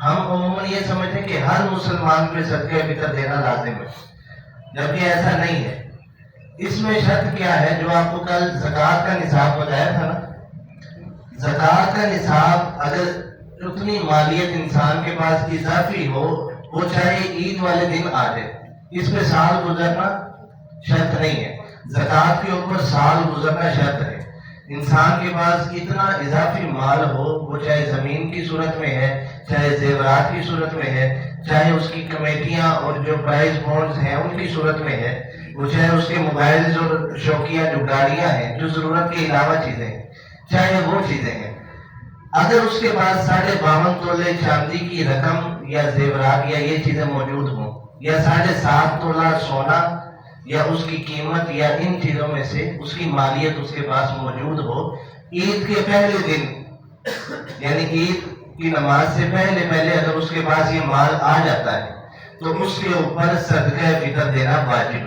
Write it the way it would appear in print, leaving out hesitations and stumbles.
ہم عموماً یہ سمجھتے ہیں کہ ہر مسلمان پہ صدقہ فطر دینا لازم ہے، جبکہ ایسا نہیں ہے۔ اس میں شرط کیا ہے؟ جو آپ کو کل زکوٰۃ کا نصاب بتایا تھا نا، زکوٰۃ کا نصاب اگر اتنی مالیت انسان کے پاس اضافی ہو، وہ چاہے عید والے دن آ جائے، اس پہ سال گزرنا شرط نہیں ہے۔ زکوٰۃ کے اوپر سال گزرنا شرط ہے۔ انسان کے پاس اتنا اضافی مال ہو، وہ چاہے زمین کی صورت میں ہے، چاہے زیورات کی صورت میں ہے، چاہے اس کی کمیٹیاں اور جو پرائز بونڈز ہیں ان کی صورت میں ہے، وہ چاہے اس کے موبائلز اور شوقیہ جو گاڑیاں ہیں جو ضرورت کے علاوہ چیزیں ہیں، چاہے وہ چیزیں ہیں، اگر اس کے پاس 52.5 تولے چاندی کی رقم یا زیورات یا یہ چیزیں موجود ہوں، یا 7.5 تولہ سونا یا اس کی قیمت یا ان چیزوں میں سے اس کی مالیت اس کے پاس موجود ہو، عید کے پہلے دن یعنی عید کی نماز سے پہلے اگر اس کے پاس یہ مال آ جاتا ہے تو اس کے اوپر صدقہ فطر دینا واجب